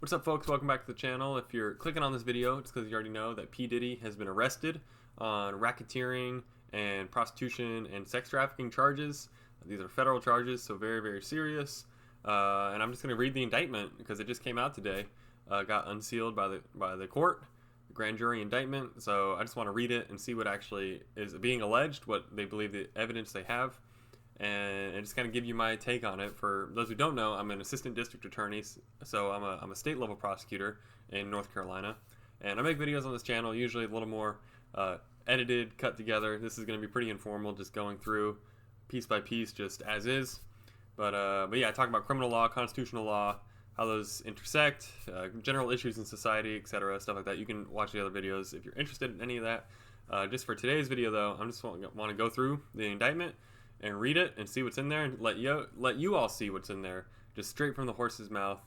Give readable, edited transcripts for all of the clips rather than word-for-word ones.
What's up, folks? Welcome back to the channel. If you're clicking on this video, it's because you already know that P. Diddy has been arrested on racketeering and prostitution and sex trafficking charges. These are federal charges, so very, very serious. And I'm just going to read the indictment because it just came out today. Got unsealed by the court, the grand jury indictment. So I just want to read it and see what actually is being alleged, what they believe the evidence they have, and just kind of give you my take on it. For those who don't know, I'm an assistant district attorney, so I'm a state level prosecutor in North Carolina, and I make videos on this channel, usually a little more edited, cut together. This is going to be pretty informal, just going through piece by piece, just as is. But yeah, I talk about criminal law, constitutional law, how those intersect, general issues in society, etc., stuff like that. You can watch the other videos if you're interested in any of that. Just for today's video, though, I just want to go through the indictment and read it and see what's in there, and let you all see what's in there, just straight from the horse's mouth.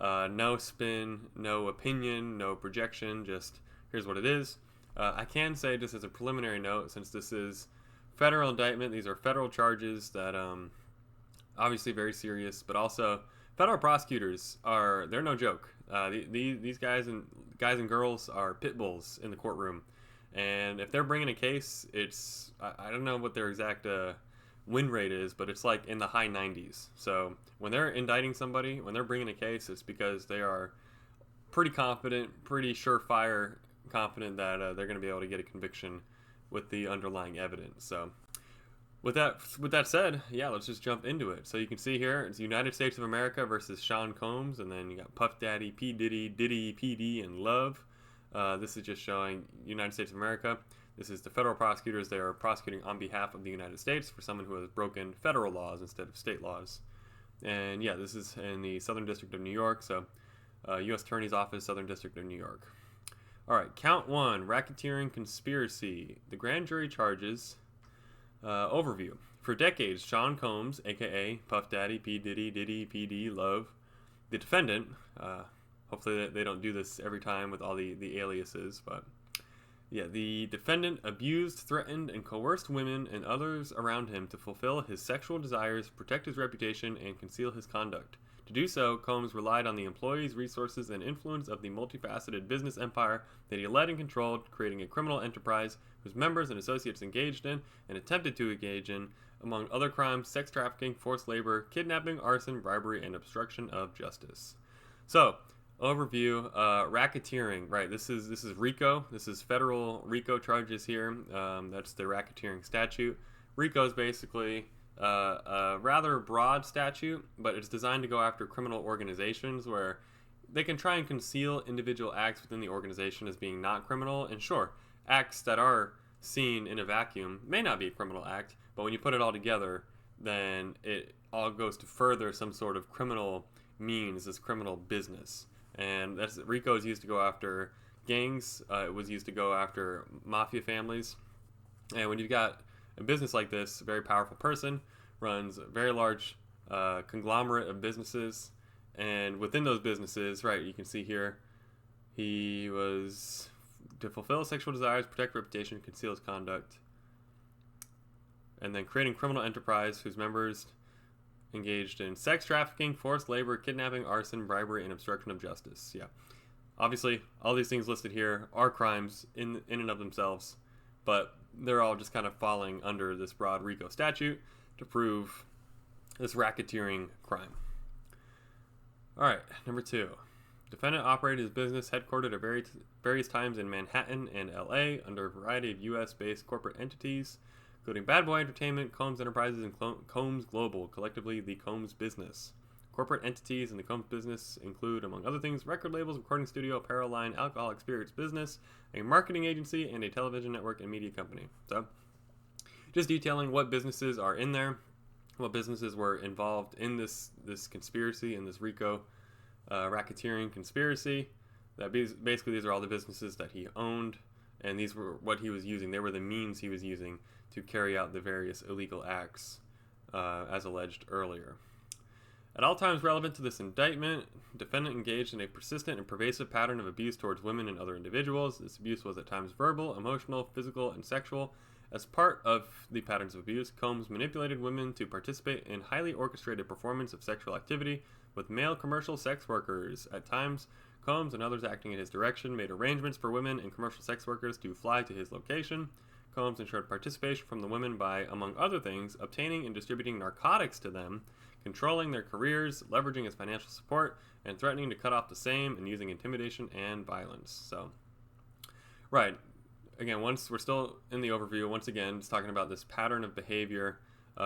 No spin, no opinion, no projection, just here's what it is. I can say, just as a preliminary note, since this is federal indictment, these are federal charges that obviously very serious, but also federal prosecutors they're no joke. These guys and girls are pit bulls in the courtroom, and if they're bringing a case, it's I don't know what their exact win rate is, but it's like in the high 90s. So when they're indicting somebody, when they're bringing a case, it's because they are pretty confident, pretty surefire confident that they're going to be able to get a conviction with the underlying evidence. So with that said, yeah, let's just jump into it. So you can see here, it's United States of America versus Sean Combs, and then you got Puff Daddy, P. Diddy, Diddy, PD, and Love. This is just showing United States of America. This is the federal prosecutors. They are prosecuting on behalf of the United States for someone who has broken federal laws instead of state laws. And yeah, this is in the Southern District of New York, so U.S. Attorney's Office, Southern District of New York. All right, count one, racketeering conspiracy. The grand jury charges. Overview. For decades, Sean Combs, a.k.a. Puff Daddy, P. Diddy, Diddy, PD, Love, the defendant, hopefully they don't do this every time with all the aliases, but yeah, the defendant abused, threatened, and coerced women and others around him to fulfill his sexual desires, protect his reputation, and conceal his conduct. To do so, Combs relied on the employees, resources, and influence of the multifaceted business empire that he led and controlled, creating a criminal enterprise whose members and associates engaged in and attempted to engage in, among other crimes, sex trafficking, forced labor, kidnapping, arson, bribery, and obstruction of justice. So, overview, racketeering, right? This is RICO. This is federal RICO charges here. That's the racketeering statute. RICO is basically a rather broad statute, but it's designed to go after criminal organizations where they can try and conceal individual acts within the organization as being not criminal. And sure, acts that are seen in a vacuum may not be a criminal act, but when you put it all together, then it all goes to further some sort of criminal means, this criminal business. And that's RICO is used to go after gangs. It was used to go after mafia families. And when you've got a business like this, a very powerful person runs a very large conglomerate of businesses, and within those businesses, right, you can see here, he was to fulfill sexual desires, protect reputation, conceal his conduct, and then creating criminal enterprise whose members engaged in sex trafficking, forced labor, kidnapping, arson, bribery, and obstruction of justice. Yeah, obviously, all these things listed here are crimes in and of themselves, but they're all just kind of falling under this broad RICO statute to prove this racketeering crime. All right, number two. Defendant operated his business headquartered at various times in Manhattan and LA under a variety of US-based corporate entities, including Bad Boy Entertainment, Combs Enterprises, and Combs Global, collectively the Combs Business. Corporate entities in the Combs Business include, among other things, record labels, recording studio, apparel line, alcoholic spirits business, a marketing agency, and a television network and media company. So, just detailing what businesses are in there, what businesses were involved in this conspiracy, in this RICO racketeering conspiracy. That basically these are all the businesses that he owned, and these were what he was using. They were the means he was using to carry out the various illegal acts, as alleged earlier. At all times relevant to this indictment, defendant engaged in a persistent and pervasive pattern of abuse towards women and other individuals. This abuse was at times verbal, emotional, physical, and sexual. As part of the patterns of abuse, Combs manipulated women to participate in highly orchestrated performance of sexual activity with male commercial sex workers. At times, Combs and others acting in his direction made arrangements for women and commercial sex workers to fly to his location. Combs ensured participation from the women by, among other things, obtaining and distributing narcotics to them, controlling their careers, leveraging his financial support, and threatening to cut off the same and using intimidation and violence. So, right. Again, once we're still in the overview, once again, it's talking about this pattern of behavior,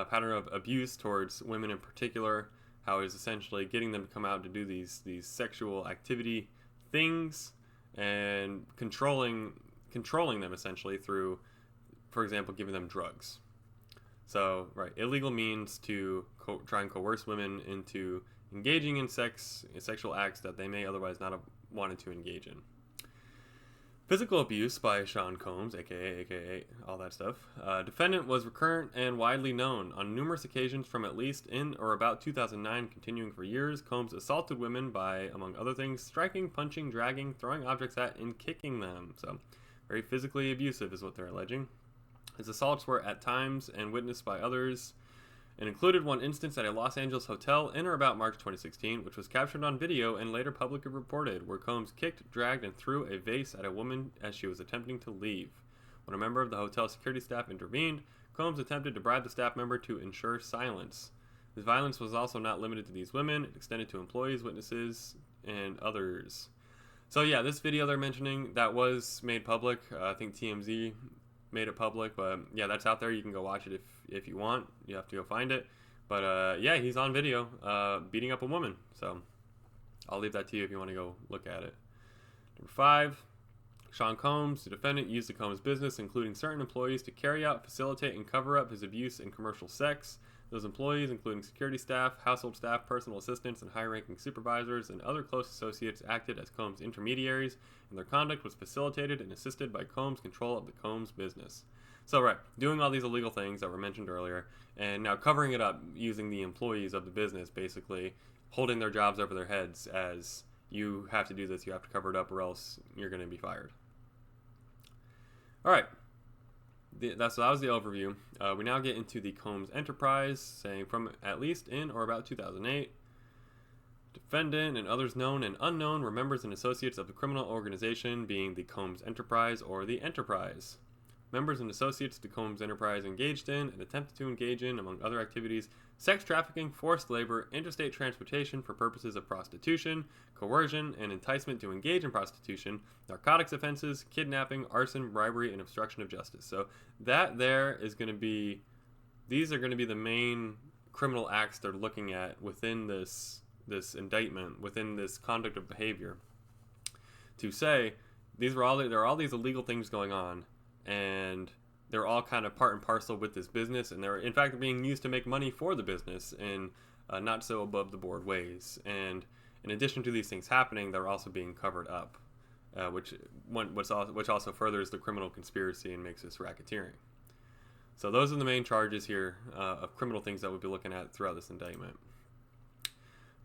pattern of abuse towards women in particular, how he's essentially getting them to come out to do these sexual activity things and controlling them essentially through, for example, giving them drugs. So, right, illegal means to try and coerce women into engaging in sexual acts that they may otherwise not have wanted to engage in. Physical abuse by Sean Combs, aka all that stuff. Defendant was recurrent and widely known. On numerous occasions from at least in or about 2009, continuing for years, Combs assaulted women by, among other things, striking, punching, dragging, throwing objects at, and kicking them. So, very physically abusive is what they're alleging. His assaults were at times and witnessed by others, and included one instance at a Los Angeles hotel in or about March 2016, which was captured on video and later publicly reported, where Combs kicked, dragged, and threw a vase at a woman as she was attempting to leave. When a member of the hotel security staff intervened, Combs attempted to bribe the staff member to ensure silence. His violence was also not limited to these women. It extended to employees, witnesses, and others. So yeah, this video they're mentioning, that was made public. I think TMZ made it public, but yeah, that's out there. You can go watch it if you want. You have to go find it, but yeah, he's on video beating up a woman, so I'll leave that to you if you want to go look at it. Number 5, Sean Combs, the defendant, used the Combs business, including certain employees, to carry out, facilitate, and cover up his abuse and commercial sex. Those employees, including security staff, household staff, personal assistants, and high-ranking supervisors, and other close associates, acted as Combs' intermediaries, and their conduct was facilitated and assisted by Combs' control of the Combs business. So, right, doing all these illegal things that were mentioned earlier, and now covering it up using the employees of the business, basically holding their jobs over their heads as, you have to do this, you have to cover it up, or else you're going to be fired. All right. That was the overview. We now get into the Combs enterprise, saying from at least in or about 2008, defendant and others known and unknown were members and associates of the criminal organization, being the Combs enterprise or the enterprise. Members and associates of the Combs enterprise engaged in and attempted to engage in, among other activities, sex trafficking, forced labor, interstate transportation for purposes of prostitution, coercion, and enticement to engage in prostitution, narcotics offenses, kidnapping, arson, bribery, and obstruction of justice. So that there is going to be, these are going to be the main criminal acts they're looking at within this indictment, within this conduct of behavior. To say, there are all these illegal things going on, and they're all kind of part and parcel with this business, and they're in fact being used to make money for the business in not so above the board ways. And in addition to these things happening, they're also being covered up, which also furthers the criminal conspiracy and makes this racketeering. So those are the main charges here of criminal things that we'll be looking at throughout this indictment.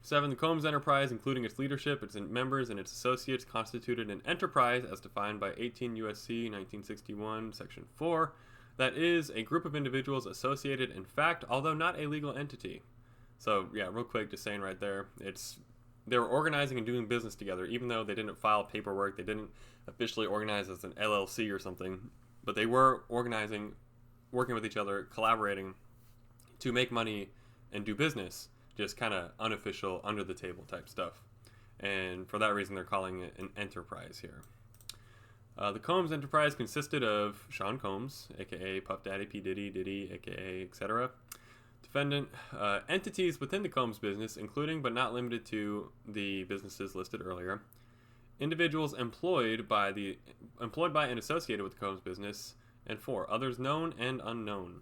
7. The Combs enterprise, including its leadership, its members, and its associates, constituted an enterprise as defined by 18 U.S.C. 1961, Section 4, that is, a group of individuals associated in fact, although not a legal entity. So, yeah, real quick, just saying right there, they were organizing and doing business together, even though they didn't file paperwork, they didn't officially organize as an LLC or something, but they were organizing, working with each other, collaborating to make money and do business. Just kind of unofficial, under the table type stuff. And for that reason, they're calling it an enterprise here. The Combs enterprise consisted of Sean Combs, aka Puff Daddy, P. Diddy, aka etc. Defendant, entities within the Combs business, including but not limited to the businesses listed earlier. Individuals employed by and associated with the Combs business. And 4. Others known and unknown.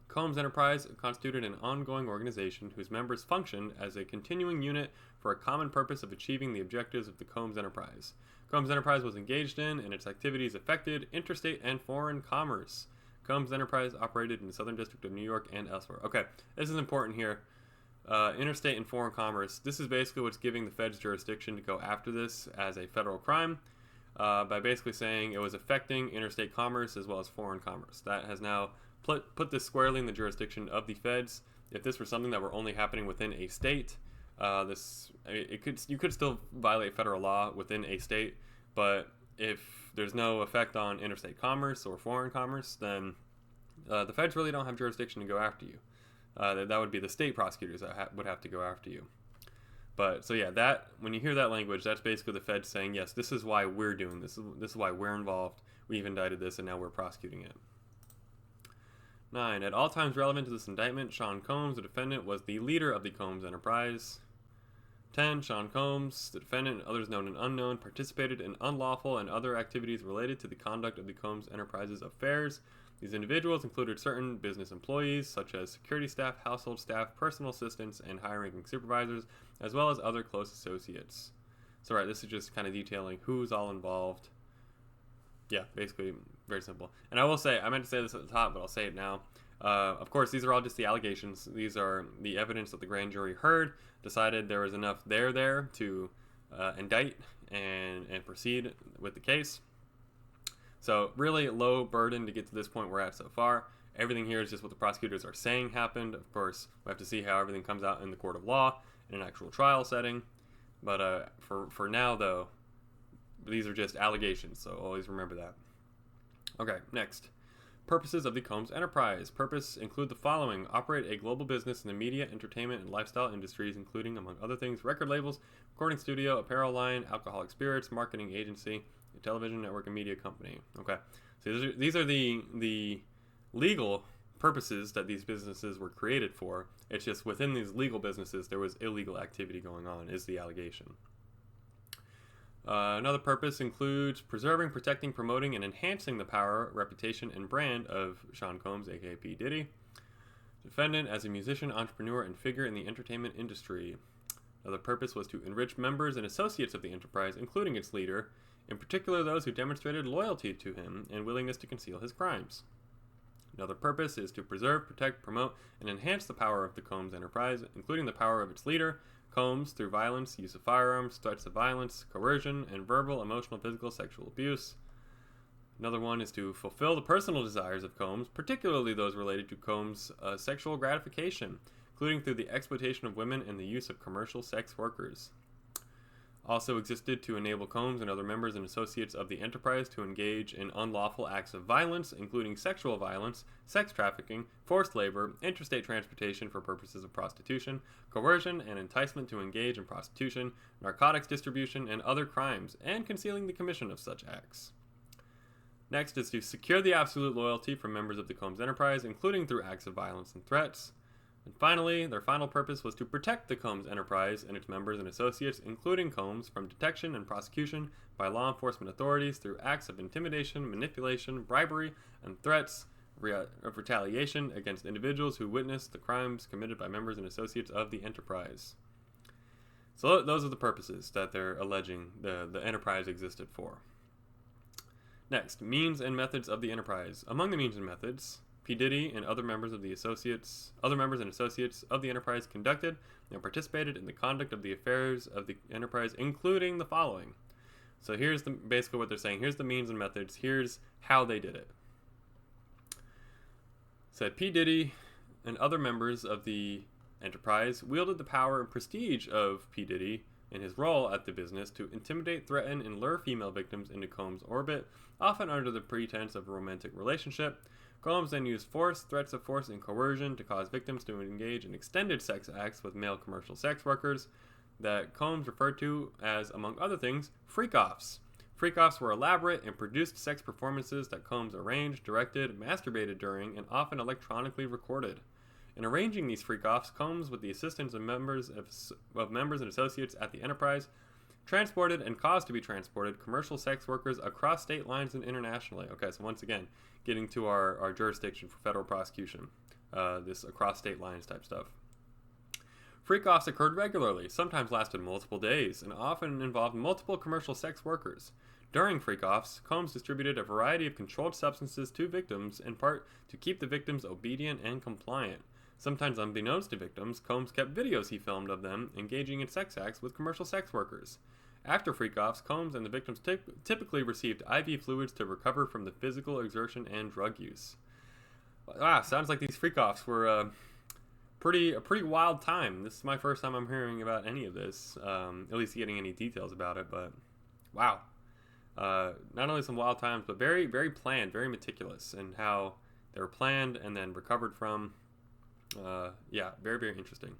Combs Enterprise constituted an ongoing organization whose members functioned as a continuing unit for a common purpose of achieving the objectives of the Combs Enterprise. Combs Enterprise was engaged in, and its activities affected, interstate and foreign commerce. Combs Enterprise operated in the Southern District of New York and elsewhere. Okay, this is important here. Interstate and foreign commerce. This is basically what's giving the feds jurisdiction to go after this as a federal crime by basically saying it was affecting interstate commerce as well as foreign commerce. That has now put this squarely in the jurisdiction of the feds. If this were something that were only happening within a state, You could still violate federal law within a state, but if there's no effect on interstate commerce or foreign commerce, then the feds really don't have jurisdiction to go after you. That would be the state prosecutors that would have to go after you. But so yeah, that when you hear that language, that's basically the feds saying, yes, this is why we're doing this. This is why we're involved. We've indicted this, and now we're prosecuting it. 9. At all times relevant to this indictment, Sean Combs, the defendant, was the leader of the Combs enterprise. 10. Sean Combs, the defendant, and others known and unknown, participated in unlawful and other activities related to the conduct of the Combs enterprise's affairs. These individuals included certain business employees, such as security staff, household staff, personal assistants, and high-ranking supervisors, as well as other close associates. So, right, this is just kind of detailing who's all involved. Yeah, basically, very simple. And I will say, I meant to say this at the top, but I'll say it now. Of course, these are all just the allegations. These are the evidence that the grand jury heard, decided there was enough there to indict and proceed with the case. So really low burden to get to this point we're at so far. Everything here is just what the prosecutors are saying happened. Of course, we have to see how everything comes out in the court of law in an actual trial setting. But for now, though, these are just allegations, so always remember that. Okay, next. Purposes of the Combs enterprise. Purpose include the following: operate a global business in the media, entertainment, and lifestyle industries, including, among other things, record labels, recording studio, apparel line, alcoholic spirits, marketing agency, a television network, and media company. Okay, so these are the legal purposes that these businesses were created for. It's just within these legal businesses there was illegal activity going on, is the allegation. Another purpose includes preserving, protecting, promoting, and enhancing the power, reputation, and brand of Sean Combs, aka P. Diddy. Defendant as a musician, entrepreneur, and figure in the entertainment industry. Another purpose was to enrich members and associates of the enterprise, including its leader, in particular those who demonstrated loyalty to him and willingness to conceal his crimes. Another purpose is to preserve, protect, promote, and enhance the power of the Combs enterprise, including the power of its leader, Combs, through violence, use of firearms, threats of violence, coercion, and verbal, emotional, physical, sexual abuse. Another one is to fulfill the personal desires of Combs, particularly those related to Combs' sexual gratification, including through the exploitation of women and the use of commercial sex workers. Also existed to enable Combs and other members and associates of the enterprise to engage in unlawful acts of violence, including sexual violence, sex trafficking, forced labor, interstate transportation for purposes of prostitution, coercion and enticement to engage in prostitution, narcotics distribution, and other crimes, and concealing the commission of such acts. Next is to secure the absolute loyalty from members of the Combs enterprise, including through acts of violence and threats. And finally, their final purpose was to protect the Combs enterprise and its members and associates, including Combs, from detection and prosecution by law enforcement authorities through acts of intimidation, manipulation, bribery, and threats of retaliation against individuals who witnessed the crimes committed by members and associates of the enterprise. So those are the purposes that they're alleging the enterprise existed for. Next, means and methods of the enterprise. Among the means and methods, P. Diddy and other members and associates of the enterprise conducted and participated in the conduct of the affairs of the enterprise, including the following. So here's basically what they're saying. Here's the means and methods. Here's how they did it. Said P. Diddy and other members of the enterprise wielded the power and prestige of P. Diddy in his role at the business to intimidate, threaten, and lure female victims into Combs' orbit, often under the pretense of a romantic relationship. Combs then used force, threats of force, and coercion to cause victims to engage in extended sex acts with male commercial sex workers that Combs referred to as, among other things, freak-offs. Freak-offs were elaborate and produced sex performances that Combs arranged, directed, masturbated during, and often electronically recorded. In arranging these freak-offs, Combs, with the assistance of members and associates at the enterprise, transported and caused to be transported commercial sex workers across state lines and internationally. Okay, so once again, getting to our jurisdiction for federal prosecution, this across state lines type stuff. Freak-offs occurred regularly, sometimes lasted multiple days, and often involved multiple commercial sex workers. During freak-offs, Combs distributed a variety of controlled substances to victims, in part to keep the victims obedient and compliant. Sometimes unbeknownst to victims, Combs kept videos he filmed of them engaging in sex acts with commercial sex workers. After freak-offs, Combs and the victims typically received IV fluids to recover from the physical exertion and drug use. Sounds like these freak-offs were a pretty wild time. This is my first time I'm hearing about any of this, at least getting any details about it. But wow, not only some wild times, but very, very planned, very meticulous in how they were planned and then recovered from. Yeah, very, very interesting.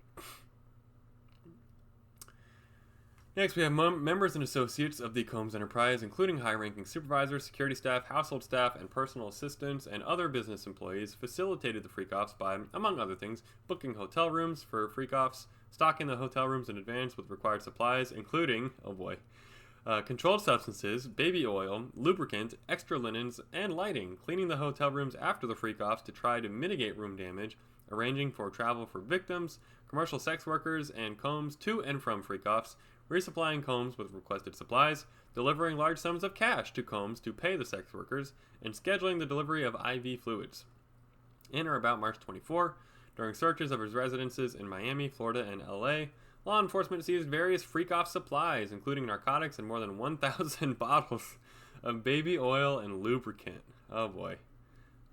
Next, we have members and associates of the Combs enterprise, including high-ranking supervisors, security staff, household staff, and personal assistants, and other business employees, facilitated the freak-offs by, among other things, booking hotel rooms for freak-offs, stocking the hotel rooms in advance with required supplies, including, oh boy, controlled substances, baby oil, lubricant, extra linens, and lighting, cleaning the hotel rooms after the freak-offs to try to mitigate room damage, arranging for travel for victims, commercial sex workers, and Combs to and from freak-offs, resupplying Combs with requested supplies, delivering large sums of cash to Combs to pay the sex workers, and scheduling the delivery of IV fluids. In or about March 24, during searches of his residences in Miami, Florida, and LA, law enforcement seized various freak-off supplies, including narcotics and more than 1,000 bottles of baby oil and lubricant. Oh boy.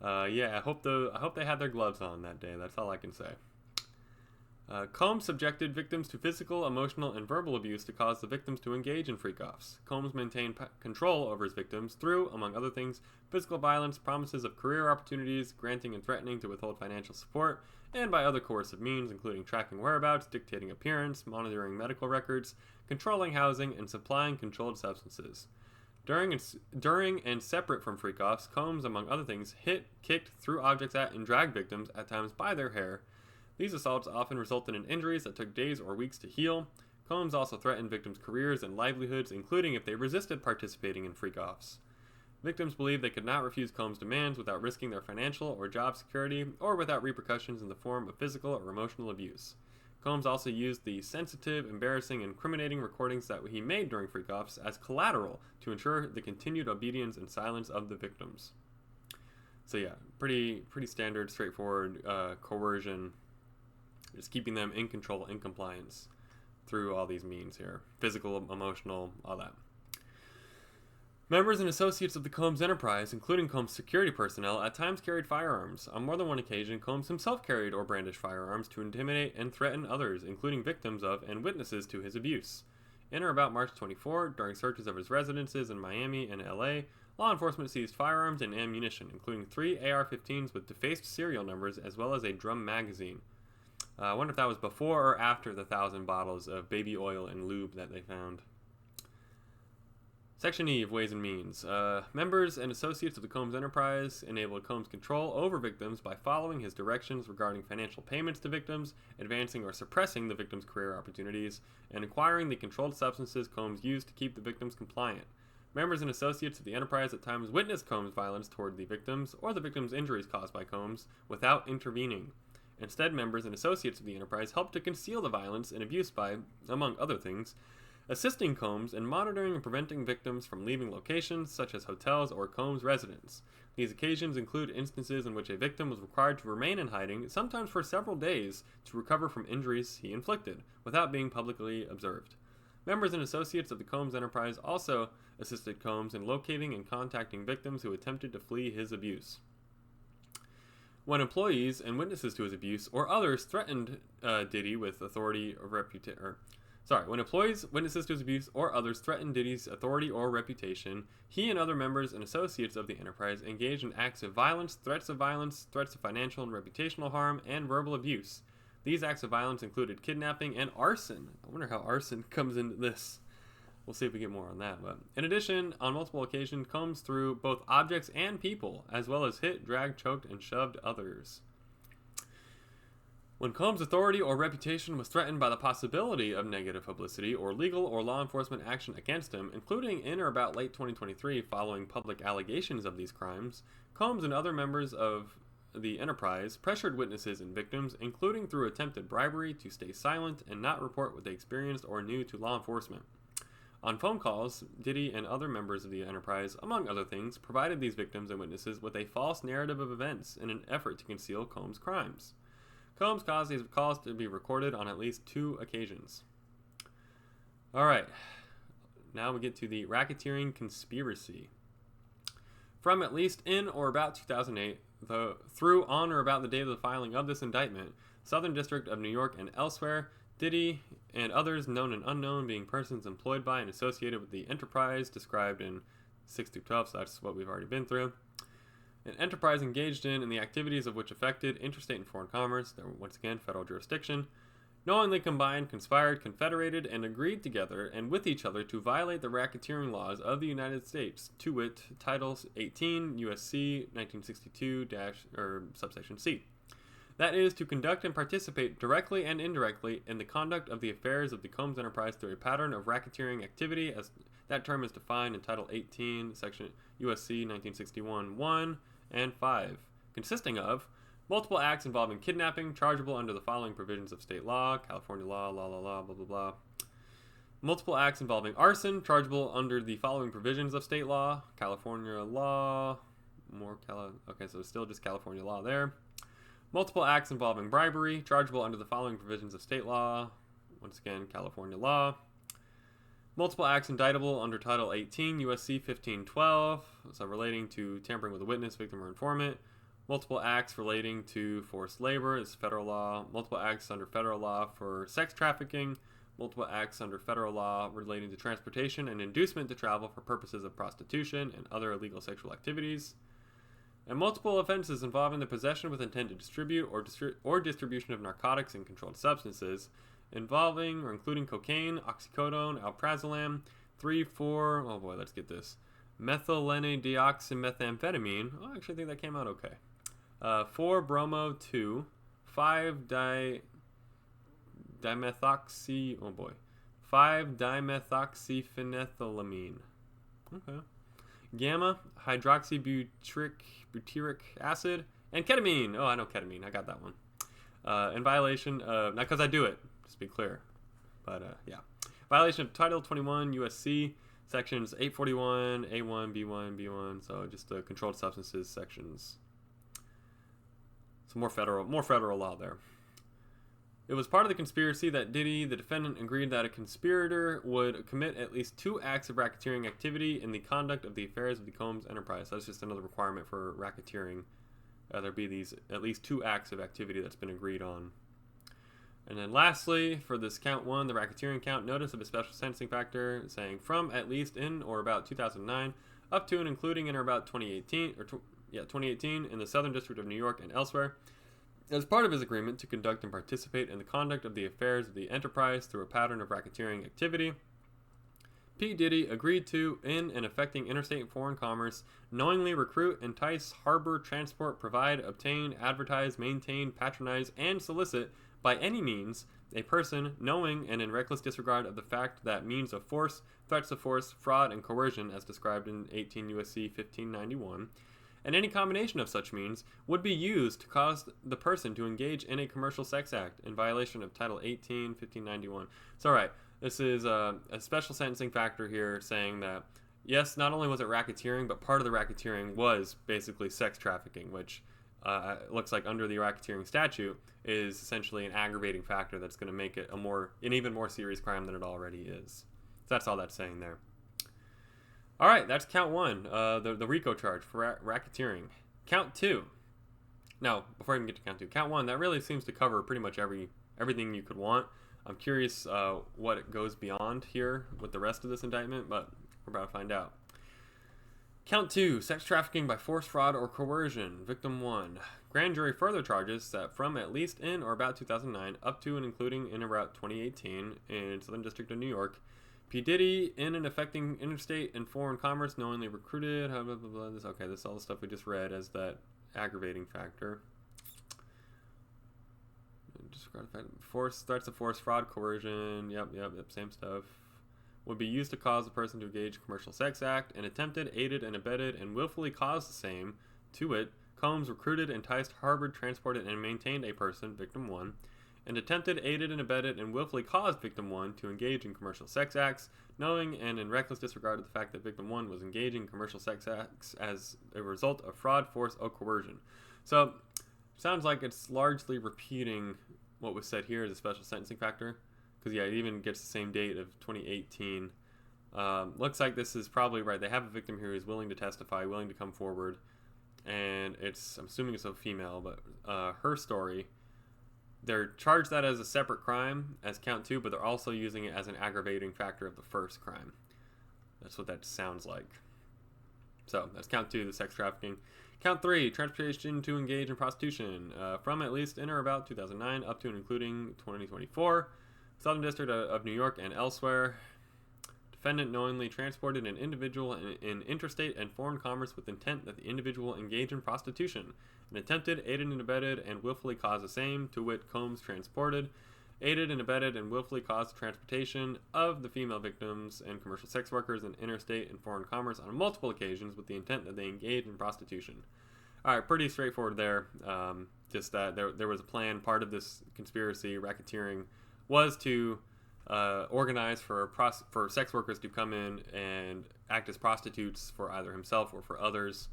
Yeah, I hope they had their gloves on that day. That's all I can say. Combs subjected victims to physical, emotional, and verbal abuse to cause the victims to engage in freak-offs. Combs maintained control over his victims through, among other things, physical violence, promises of career opportunities, granting and threatening to withhold financial support, and by other coercive means, including tracking whereabouts, dictating appearance, monitoring medical records, controlling housing, and supplying controlled substances. During and separate from freak-offs, Combs, among other things, hit, kicked, threw objects at, and dragged victims, at times by their hair. These assaults often resulted in injuries that took days or weeks to heal. Combs also threatened victims' careers and livelihoods, including if they resisted participating in freak-offs. Victims believed they could not refuse Combs' demands without risking their financial or job security, or without repercussions in the form of physical or emotional abuse. Combs also used the sensitive, embarrassing, and incriminating recordings that he made during freak-offs as collateral to ensure the continued obedience and silence of the victims. So yeah, pretty standard, straightforward coercion. Just keeping them in control, in compliance through all these means here. Physical, emotional, all that. Members and associates of the Combs enterprise, including Combs security personnel, at times carried firearms. On more than one occasion, Combs himself carried or brandished firearms to intimidate and threaten others, including victims of and witnesses to his abuse. In or about March 24, during searches of his residences in Miami and LA, law enforcement seized firearms and ammunition, including 3 AR-15s with defaced serial numbers, as well as a drum magazine. I wonder if that was before or after the 1,000 bottles of baby oil and lube that they found. Section E of Ways and Means. Members and associates of the Combs enterprise enabled Combs' control over victims by following his directions regarding financial payments to victims, advancing or suppressing the victims' career opportunities, and acquiring the controlled substances Combs used to keep the victims compliant. Members and associates of the enterprise at times witnessed Combs' violence toward the victims or the victims' injuries caused by Combs without intervening. Instead, members and associates of the enterprise helped to conceal the violence and abuse by, among other things, assisting Combs in monitoring and preventing victims from leaving locations such as hotels or Combs' residence. These occasions include instances in which a victim was required to remain in hiding, sometimes for several days, to recover from injuries he inflicted, without being publicly observed. Members and associates of the Combs enterprise also assisted Combs in locating and contacting victims who attempted to flee his abuse. When employees and witnesses to his abuse or others threatened Diddy with authority or reputation, when employees, witnesses to his abuse, or others threatened Diddy's authority or reputation, he and other members and associates of the enterprise engaged in acts of violence, threats of financial and reputational harm, and verbal abuse. These acts of violence included kidnapping and arson. I wonder how arson comes into this. We'll see if we get more on that. But in addition, on multiple occasions, Combs threw both objects and people, as well as hit, dragged, choked, and shoved others. When Combs' authority or reputation was threatened by the possibility of negative publicity or legal or law enforcement action against him, including in or about late 2023 following public allegations of these crimes, Combs and other members of the enterprise pressured witnesses and victims, including through attempted bribery, to stay silent and not report what they experienced or knew to law enforcement. On phone calls, Diddy and other members of the enterprise, among other things, provided these victims and witnesses with a false narrative of events in an effort to conceal Combs' crimes. Combs caused these calls to be recorded on at least 2 occasions. Alright, now we get to the racketeering conspiracy. From at least in or about 2008, through on or about the day of the filing of this indictment, Southern District of New York and elsewhere. Diddy and others known and unknown being persons employed by and associated with the enterprise described in 6 through 12, so that's what we've already been through. An enterprise engaged in the activities of which affected interstate and foreign commerce, there once again federal jurisdiction, knowingly combined, conspired, confederated, and agreed together and with each other to violate the racketeering laws of the United States, to wit, Title 18 U.S.C. 1962 subsection C. That is, to conduct and participate directly and indirectly in the conduct of the affairs of the Combs Enterprise through a pattern of racketeering activity, as that term is defined in Title 18, Section U.S.C. 1961 1 and 5, consisting of multiple acts involving kidnapping, chargeable under the following provisions of state law, California law, blah, blah, blah. Multiple acts involving arson, chargeable under the following provisions of state law, California law, okay, so it's still just California law there. Multiple acts involving bribery, chargeable under the following provisions of state law, once again, California law. Multiple acts indictable under Title 18 U.S.C. 1512, so relating to tampering with a witness, victim, or informant. Multiple acts relating to forced labor is federal law. Multiple acts under federal law for sex trafficking. Multiple acts under federal law relating to transportation and inducement to travel for purposes of prostitution and other illegal sexual activities. And multiple offenses involving the possession with intent to distribute or distribution of narcotics and controlled substances, involving or including cocaine, oxycodone, alprazolam, 3,4, oh boy, let's get this, methylene-deoxymethamphetamine, oh, I actually think that came out okay, 4-bromo-2, 5-dimethoxyphenethylamine, okay, gamma hydroxybutyric acid, and ketamine. Oh, I know ketamine. I got that one. In violation of, not because I do it, just be clear, but yeah, violation of Title 21 USC sections 841 A1 B1 B1. So just the controlled substances sections. So more federal law there. It was part of the conspiracy that Diddy, the defendant, agreed that a conspirator would commit at least 2 acts of racketeering activity in the conduct of the affairs of the Combs Enterprise. That's just another requirement for racketeering. There be these at least 2 acts of activity that's been agreed on. And then lastly, for this count 1, the racketeering count, notice of a special sentencing factor saying from at least in or about 2009 up to and including in or about 2018 in the Southern District of New York and elsewhere. As part of his agreement to conduct and participate in the conduct of the affairs of the enterprise through a pattern of racketeering activity, P. Diddy agreed to, in and affecting interstate and foreign commerce, knowingly recruit, entice, harbor, transport, provide, obtain, advertise, maintain, patronize, and solicit by any means a person knowing and in reckless disregard of the fact that means of force, threats of force, fraud, and coercion as described in 18 U.S.C. 1591, and any combination of such means would be used to cause the person to engage in a commercial sex act in violation of Title 18, 1591. So, all right, this is a special sentencing factor here saying that, yes, not only was it racketeering, but part of the racketeering was basically sex trafficking, which looks like under the racketeering statute is essentially an aggravating factor that's going to make it an even more serious crime than it already is. So that's all that's saying there. All right, that's count 1, the RICO charge for racketeering. Count 2. Now, before I even get to count 2, count 1, that really seems to cover pretty much everything you could want. I'm curious what it goes beyond here with the rest of this indictment, but we're about to find out. Count 2, sex trafficking by force, fraud, or coercion. Victim 1. Grand jury further charges that from at least in or about 2009 up to and including in or about 2018 in Southern District of New York, P. Diddy, in and affecting interstate and foreign commerce, knowingly recruited, blah, blah, blah, blah. This is all the stuff we just read as that aggravating factor. Force, threats of force, fraud, coercion, yep, same stuff. Would be used to cause the person to engage commercial sex act, and attempted, aided, and abetted, and willfully caused the same, to wit, Combs recruited, enticed, harbored, transported, and maintained a person, victim 1, and attempted, aided, and abetted, and willfully caused victim 1 to engage in commercial sex acts, knowing and in reckless disregard of the fact that victim 1 was engaging in commercial sex acts as a result of fraud, force, or coercion. So, sounds like it's largely repeating what was said here as a special sentencing factor, because yeah, it even gets the same date of 2018. Looks like this is probably right. They have a victim here who's willing to testify, willing to come forward, and I'm assuming it's a female, but her story they're charged that as a separate crime as count 2, but they're also using it as an aggravating factor of the first crime. That's what that sounds like. So that's count 2, the sex trafficking. Count 3, transportation to engage in prostitution, from at least in or about 2009 up to and including 2024, Southern District of New York and elsewhere. Defendant knowingly transported an individual in interstate and foreign commerce with intent that the individual engage in prostitution, and attempted, aided and abetted, and willfully caused the same, to wit, Combs transported, aided and abetted, and willfully caused the transportation of the female victims and commercial sex workers in interstate and foreign commerce on multiple occasions with the intent that they engage in prostitution. All right, pretty straightforward there. Just that there was a plan. Part of this conspiracy, racketeering, was to organize for sex workers to come in and act as prostitutes for either himself or for others.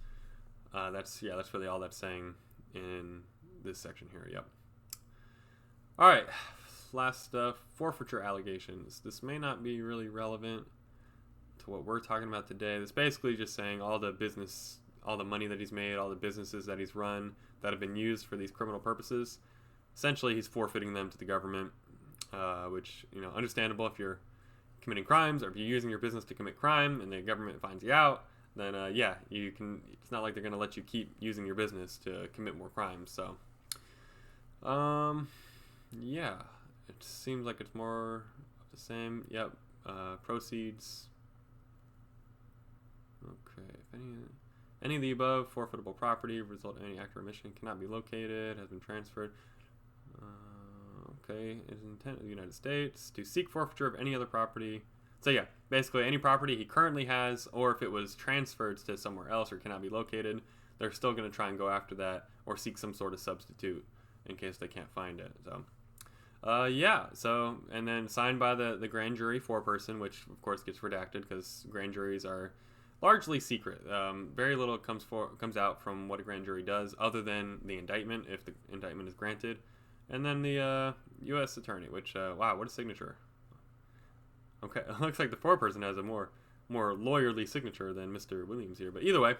That's really all that's saying in this section here. Yep. All right, last stuff, forfeiture allegations. This may not be really relevant to what we're talking about today. It's basically just saying all the money that he's made, all the businesses that he's run that have been used for these criminal purposes. Essentially, he's forfeiting them to the government. Which, understandable if you're committing crimes or if you're using your business to commit crime and the government finds you out, then you can. It's not like they're going to let you keep using your business to commit more crimes. So, it seems like it's more of the same. Yep. Proceeds. Okay. If any of the above forfeitable property result in any act or omission cannot be located, has been transferred. Okay, it is intent of the United States to seek forfeiture of any other property. So yeah, basically any property he currently has, or if it was transferred to somewhere else or cannot be located, they're still going to try and go after that or seek some sort of substitute in case they can't find it. So, and then signed by the grand jury foreperson, which of course gets redacted because grand juries are largely secret. Very little comes out from what a grand jury does other than the indictment, if the indictment is granted. And then the U.S. attorney, which, wow, what a signature. Okay, it looks like the foreperson has a more lawyerly signature than Mr. Williams here. But either way,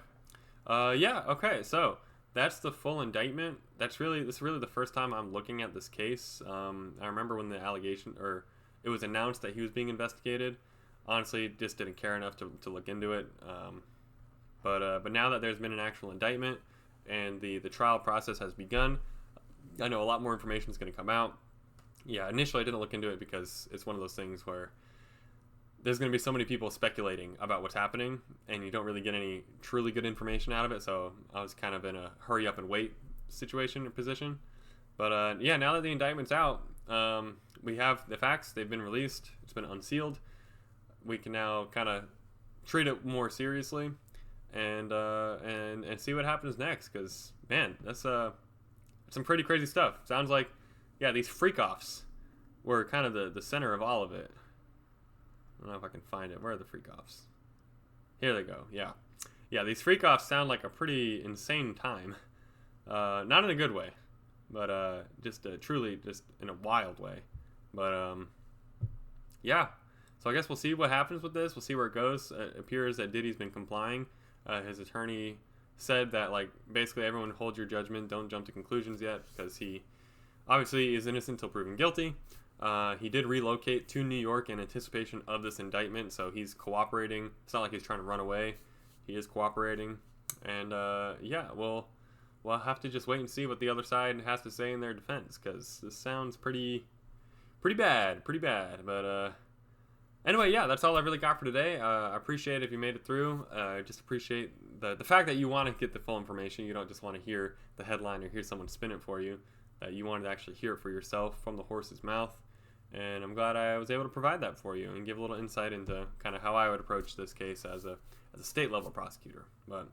okay, so that's the full indictment. This is really the first time I'm looking at this case. I remember when the allegation, or it was announced that he was being investigated. Honestly, just didn't care enough to look into it. But now that there's been an actual indictment and the trial process has begun, I know a lot more information is going to come out. Yeah, initially I didn't look into it because it's one of those things where there's going to be so many people speculating about what's happening and you don't really get any truly good information out of it. So I was kind of in a hurry up and wait situation or position. But now that the indictment's out, we have the facts. They've been released. It's been unsealed. We can now kind of treat it more seriously and see what happens next. Because, man, that's some pretty crazy stuff. Sounds like, these freak-offs were kind of the center of all of it. I don't know if I can find it. Where are the freak-offs? Here they go. Yeah, these freak-offs sound like a pretty insane time. Not in a good way, but just truly just in a wild way. But, so I guess we'll see what happens with this. We'll see where it goes. It appears that Diddy's been complying. His attorney said that, basically everyone hold your judgment, don't jump to conclusions yet, because he obviously is innocent until proven guilty. He did relocate to New York in anticipation of this indictment, so he's cooperating. It's not like he's trying to run away. He is cooperating. And, we'll have to just wait and see what the other side has to say in their defense, because this sounds pretty bad. But, anyway, that's all I really got for today. I appreciate it if you made it through. I just appreciate the fact that you want to get the full information. You don't just want to hear the headline or hear someone spin it for you. That you wanted to actually hear it for yourself from the horse's mouth. And I'm glad I was able to provide that for you and give a little insight into kind of how I would approach this case as a state level prosecutor. But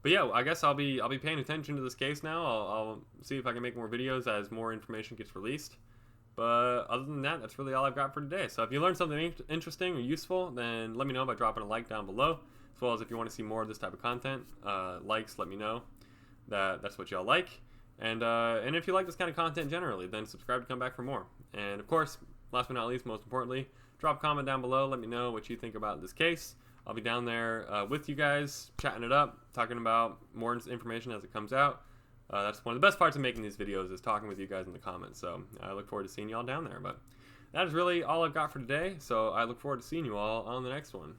I guess I'll be paying attention to this case now. I'll see if I can make more videos as more information gets released. But other than that, that's really all I've got for today. So if you learned something interesting or useful, then let me know by dropping a like down below. As well as if you want to see more of this type of content, likes, let me know that's what y'all like. And if you like this kind of content generally, then subscribe to come back for more. And of course, last but not least, most importantly, drop a comment down below. Let me know what you think about this case. I'll be down there with you guys, chatting it up, talking about more information as it comes out. That's one of the best parts of making these videos, is talking with you guys in the comments. So I look forward to seeing you all down there. But that is really all I've got for today. So I look forward to seeing you all on the next one.